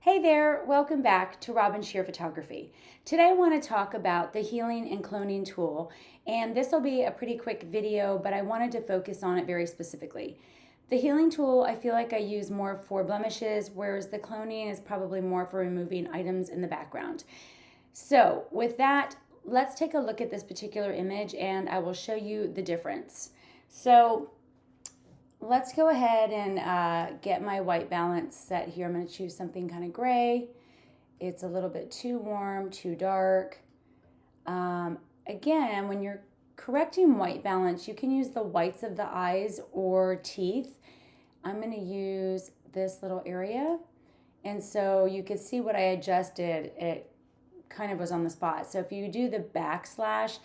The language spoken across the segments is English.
Hey there, welcome back to Robyn Scherer Photography. Today I want to talk about the healing and cloning tool, and this will be a pretty quick video, but I wanted to focus on it very specifically. The healing tool I feel like I use more for blemishes, whereas the cloning is probably more for removing items in the background. So with that, let's take a look at this particular image and I will show you the difference. So let's go ahead and get my white balance set here. I'm going to choose something kind of gray. It's a little bit too warm, too dark. Again, when you're correcting white balance, you can use the whites of the eyes or teeth. I'm going to use this little area. And so you can see what I adjusted. It kind of was on the spot. So if you do the backslash,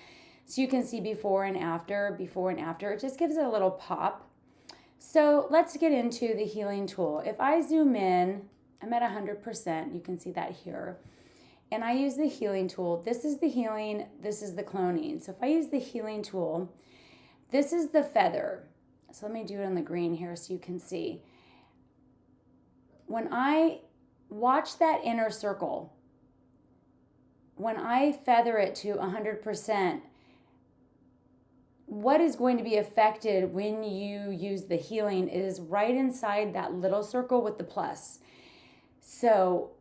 so you can see before and after, it just gives it a little pop. So let's get into the healing tool. If I zoom in, I'm at 100%, you can see that here. And I use the healing tool. This is the healing, this is the cloning. So if I use the healing tool, this is the feather. So let me do it on the green here so you can see. When I watch that inner circle, when I feather it to 100%, what is going to be affected when you use the healing is right inside that little circle with the plus. So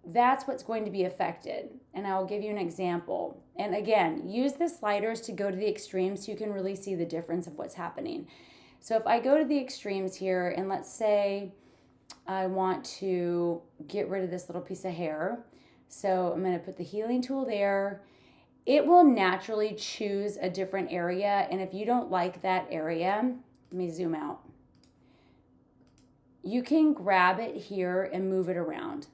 that's what's going to be affected. And I'll give you an example. And again, use the sliders to go to the extremes so you can really see the difference of what's happening. So if I go to the extremes here, and let's say I want to get rid of this little piece of hair. So I'm going to put the healing tool there. It will naturally choose a different area, and if you don't like that area, let me zoom out. You can grab it here and move it around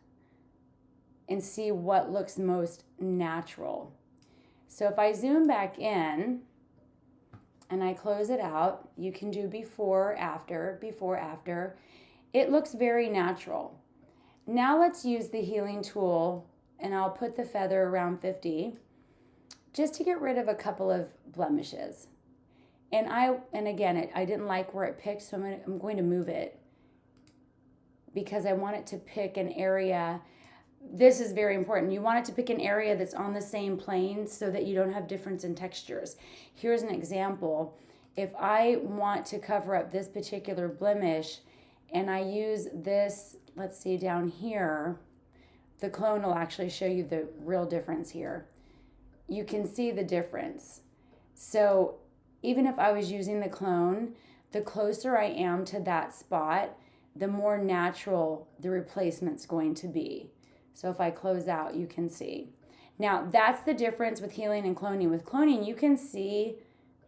and see what looks most natural. So if I zoom back in and I close it out, you can do before, after. It looks very natural. Now let's use the healing tool, and I'll put the feather around 50. Just to get rid of a couple of blemishes. And again, I didn't like where it picked, so I'm going to move it because I want it to pick an area. This is very important. You want it to pick an area that's on the same plane so that you don't have difference in textures. Here's an example. If I want to cover up this particular blemish and I use this, let's see down here, the clone will actually show you the real difference here. You can see the difference. So even if I was using the clone, the closer I am to that spot, the more natural the replacement's going to be. So if I close out, you can see. Now that's the difference with healing and cloning. With cloning, you can see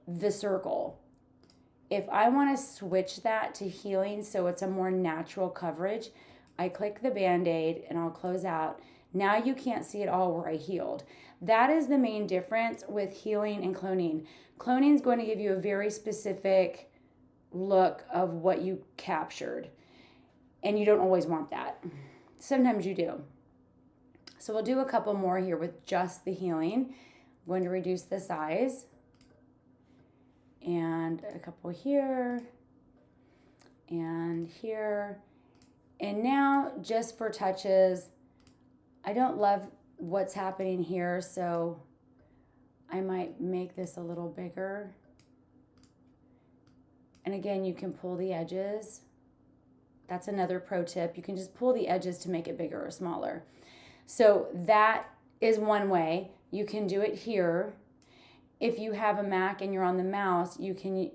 the circle. If I want to switch that to healing so it's a more natural coverage, I click the Band-Aid and I'll close out. Now you can't see it all where I healed. That is the main difference with healing and cloning. Cloning is going to give you a very specific look of what you captured. And you don't always want that. Sometimes you do. So we'll do a couple more here with just the healing. I'm going to reduce the size. And a couple here. And here. And now just for touches, I don't love what's happening here, so I might make this a little bigger. And again, you can pull the edges. That's another pro tip. You can just pull the edges to make it bigger or smaller. So that is one way. You can do it here. If you have a Mac and you're on the mouse, you can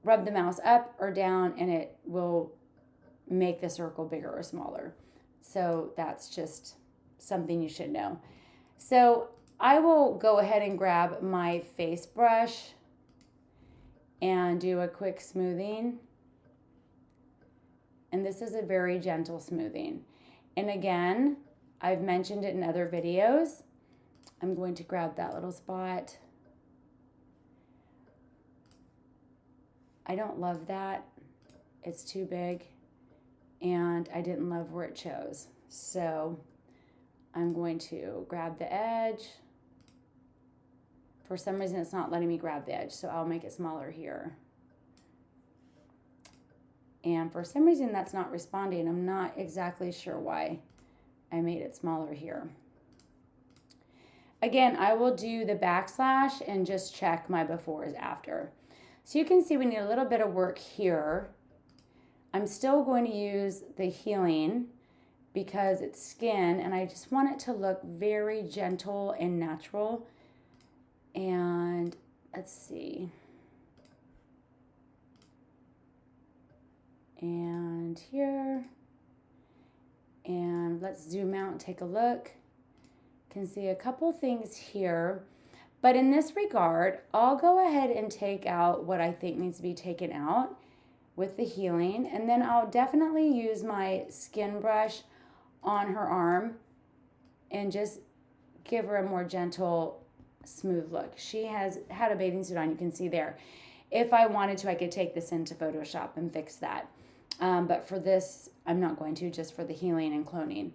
rub the mouse up or down and it will make the circle bigger or smaller. So that's just something you should know. So I will go ahead and grab my face brush and do a quick smoothing. And this is a very gentle smoothing. And again, I've mentioned it in other videos. I'm going to grab that little spot. I don't love that. It's too big. And I didn't love where it chose. So I'm going to grab the edge. For some reason, it's not letting me grab the edge, so I'll make it smaller here. And for some reason that's not responding. I'm not exactly sure why I made it smaller here. Again, I will do the backslash and just check my befores after. So you can see we need a little bit of work here. I'm still going to use the healing because it's skin and I just want it to look very gentle and natural. And let's see. And here. And let's zoom out and take a look. Can see a couple things here. But in this regard, I'll go ahead and take out what I think needs to be taken out with the healing. And then I'll definitely use my skin brush on her arm and just give her a more gentle, smooth look. She has had a bathing suit on, you can see there. If I wanted to, I could take this into Photoshop and fix that. But for this, I'm not going to, just for the healing and cloning.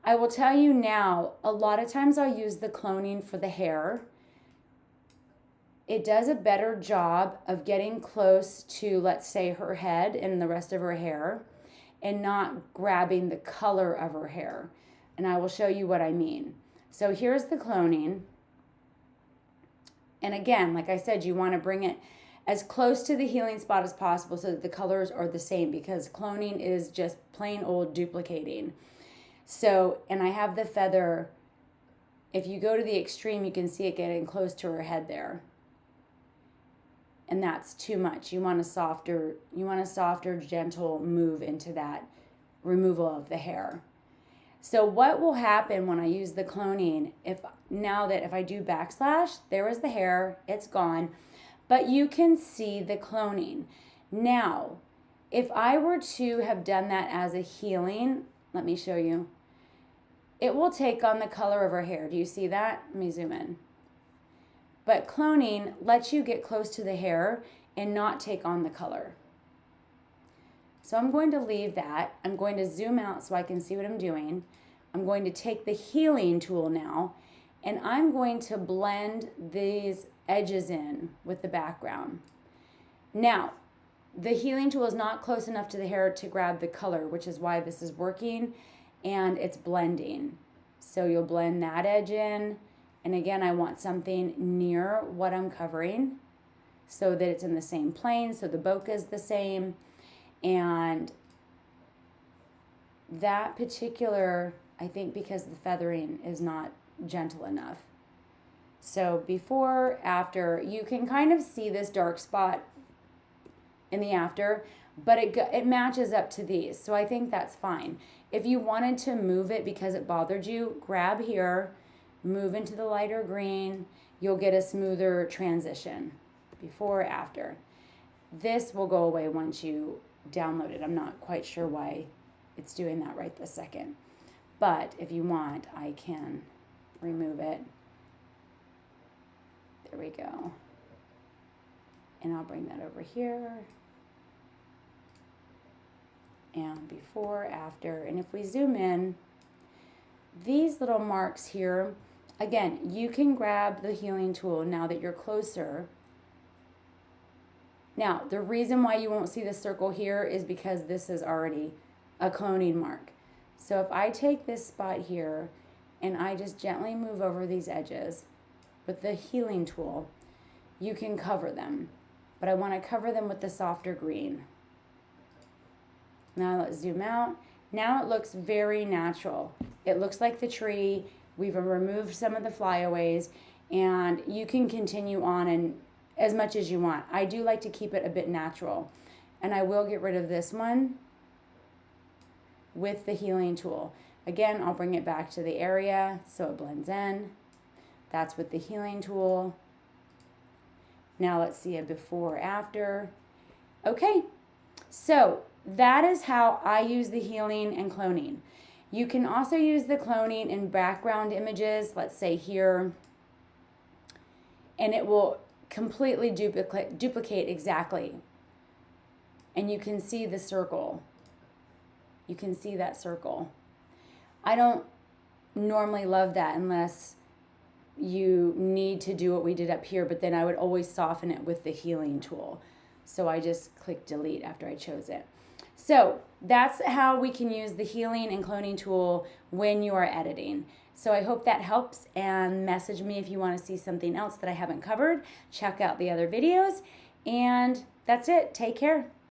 I will tell you now, a lot of times I'll use the cloning for the hair. It does a better job of getting close to, let's say, her head and the rest of her hair and not grabbing the color of her hair. And I will show you what I mean. So here's the cloning. And again, like I said, you want to bring it as close to the healing spot as possible so that the colors are the same, because cloning is just plain old duplicating. So, and I have the feather. If you go to the extreme, you can see it getting close to her head there. And that's too much. You want a softer, gentle move into that removal of the hair. So what will happen when I use the cloning, if I do backslash, there is the hair, it's gone, but you can see the cloning. Now, if I were to have done that as a healing, let me show you. It will take on the color of her hair. Do you see that? Let me zoom in. But cloning lets you get close to the hair and not take on the color. So I'm going to leave that. I'm going to zoom out so I can see what I'm doing. I'm going to take the healing tool now, and I'm going to blend these edges in with the background. Now, the healing tool is not close enough to the hair to grab the color, which is why this is working, and it's blending. So you'll blend that edge in. And again, I want something near what I'm covering so that it's in the same plane, so the bokeh is the same. And that particular, I think because the feathering is not gentle enough. So before, after, you can kind of see this dark spot in the after, but it matches up to these. So I think that's fine. If you wanted to move it because it bothered you, grab here, move into the lighter green, you'll get a smoother transition before or after. This will go away once you download it. I'm not quite sure why it's doing that right this second. But if you want, I can remove it. There we go. And I'll bring that over here. And before, after. And if we zoom in, these little marks here, again, you can grab the healing tool now that you're closer. Now, the reason why you won't see the circle here is because this is already a cloning mark. So if I take this spot here and I just gently move over these edges with the healing tool, you can cover them. But I want to cover them with the softer green. Now let's zoom out. Now it looks very natural. It looks like the tree. We've removed some of the flyaways, and you can continue on and as much as you want. I do like to keep it a bit natural, and I will get rid of this one with the healing tool. Again, I'll bring it back to the area so it blends in. That's with the healing tool. Now let's see a before, after. Okay, so that is how I use the healing and cloning. You can also use the cloning in background images, let's say here, and it will completely duplicate exactly. And you can see the circle. You can see that circle. I don't normally love that unless you need to do what we did up here, but then I would always soften it with the healing tool. So I just click delete after I chose it. So that's how we can use the healing and cloning tool when you are editing. So I hope that helps, and message me if you want to see something else that I haven't covered. Check out the other videos, and that's it. Take care.